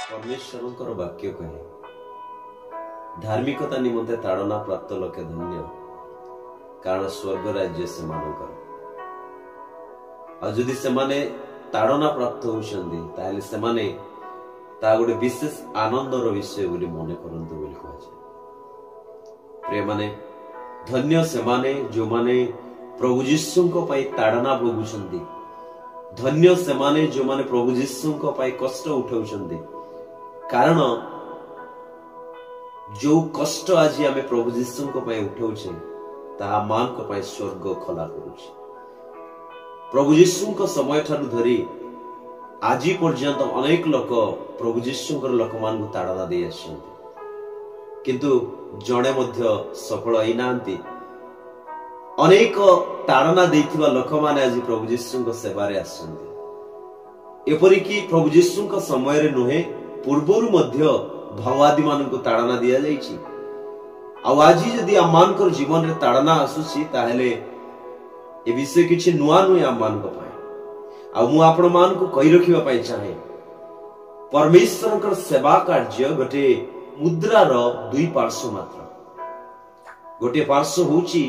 परमेश्वर वाक्य कहे धार्मिकता निमंते ताड़ना प्राप्त लोके धन्य कारण स्वर्ग राज्य से मानकर जदि से माने ताड़ना प्राप्त होउछंदी ताले से माने ता गोटे विशेष आनंदर विषय बोली मन करंतु बोली कहजे। प्रिय माने धन्य से माने जो माने प्रभु यीशु को पाई ताड़ना भोगुछंदी, धन्य से माने जो माने प्रभु यीशु को पाई कष्ट उठाउछंदी कारण जो कष्ट आज आमे प्रभु यीशु को पाई उठाउछे ता मान को पाई स्वर्ग खोला करूछे। प्रभु यीशु को समय ठारू धरी आज पर्यंत अनेक लोक प्रभु यीशु लोक मान ताड़ना दे आछंती किंतु जड़े मध्य सफल होइनांती। अनेक ताड़ना देथिबा लोक माने आज प्रभु यीशु सेवारे आछंती। एपरिकी प्रभु यीशु समय रे नुहे पूर्वरु मध्य भगवादी मानक ताड़ना दिया जाइछि। आज जदि आम मानकर जीवन रे ताड़ना आसुछि ताहेले ए विषय किछि नुआ नुए आम मानक पाए आ मु आपण मान को कहि रखिबा पाई चाहे परमेश्वर सेवा कार्य गोटे मुद्रार दुई पार्श्व मात्र। गोटे पार्श्व होउछि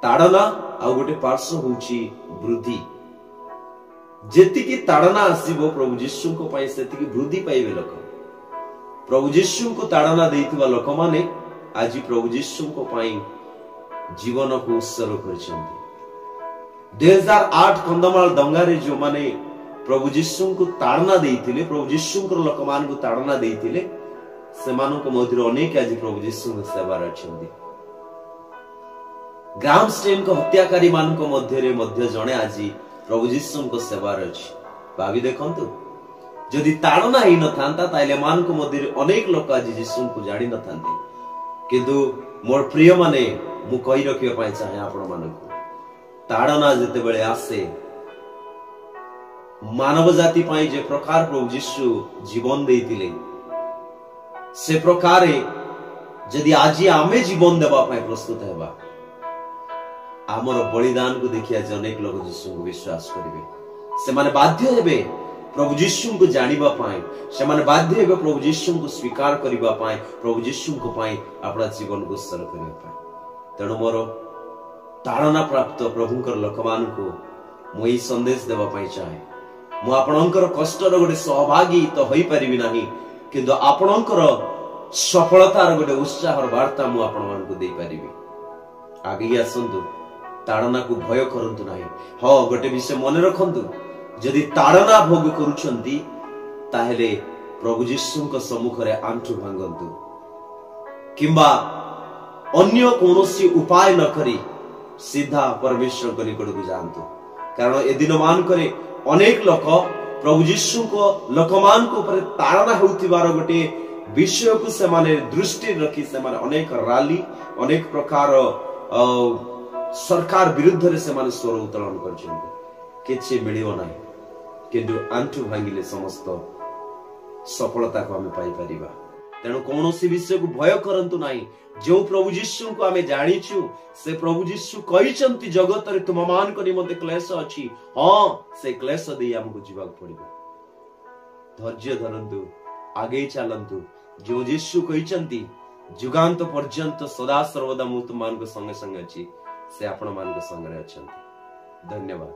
ताड़ना आ गोटे पार्श्व होउछि वृद्धि। जेतिकी ताड़ना आसीबो प्रभु यीशु को पाई सेतिकी वृद्धि पाइबे लोक। प्रभु यीशु को ताड़ना देइतिबा लोक माने आज प्रभु यीशु को पाई जीवन को उत्सर्ग करिसेंती। 2008 कंदमाल दंगा रे जो माने प्रभु यीशु को ताड़ना देइतिले, प्रभु यीशु को लोक मान को ताड़ना देइतिले सेमानन को मध्य अनेक आज प्रभु यीशु सेवा रछंती। ग्राम स्टेन को हत्याकारी मान को मध्य जणे आज प्रभु यीशु को सेवा रछि। भाभी देखंतु जदि ताड़ना ही न थांता ताइले मान को मध्य अनेक लोक आज यीशु को जानि न थांते किंतु मोर प्रिय माने मु कहि रखिबा पाई चाहे आपण मानकु ताड़ना जते बेले आसे मानव जाति पाई जे प्रकार प्रभु यीशु जीवन देइतिले से प्रकार जदि आज आमे जीवन देबा पाई प्रस्तुत हेबा आमर बलिदान को देखि आज अनेक लोग यीशु को विश्वास करिवे। से माने बाध्य हेबे प्रभु यीशु को जानिबा पाई, से माने बाध्य हेबे प्रभु यीशु को स्वीकार करिबा पाई, प्रभु यीशु को पाई अपना जीवन को उत्सर्ग करिबा पाई। तेणु मोर ताड़ना प्राप्त प्रभुंकर लोक मान को मु ई संदेश देबा पाई चाहे मु आपणकर कष्टर गोटे सहभागी तो होई परिबि नाही किंतु आपणकर सफलतार गोटे उत्साहर वार्ता मु आपण मान को दे परिबि। आगे आसंतु ताड़ना को भय करंतु नाही। हाँ गोटे विषय मन रखंतु जदि ताड़ना भोग करूछंती ताहेले प्रभु यीशु को सम्मुख रे आंठु भांगंतु किंबा अन्य कोनोसी उपाय न करी सीधा परमेश्वर को निकट को जानतु कारण ए दिन मान करे अनेक लोक प्रभु यीशु को लोकमान को ऊपर ताड़ना होतिबार गोटे विषय को से माने दृष्टि रखी से माने अनेक रैली अनेक प्रकार सरकार विरुद्ध रे से माने स्वर उत्तोलन करछन्ते किछि मिलियो नाही किंतु आंठु भांगिले समस्त सफलता को हमें पाई परिबा। तेणु कौनसी विषय को भय करंतु नाही। जो प्रभु यीशु को आमे जानिछु से प्रभु यीशु कहिसंती जगत रे तुम मान को निमंते क्लेश अछि। हां से क्लेश देई हमकु जीवा पड़िबो। धैर्य धरंतु आगे चलंतु जो यीशु कहिसंती जुगांत पर्यंत सदा सर्वदा मु तुम मान को संगे संगे अछि से आपण मान को संगे रे अछंती। धन्यवाद।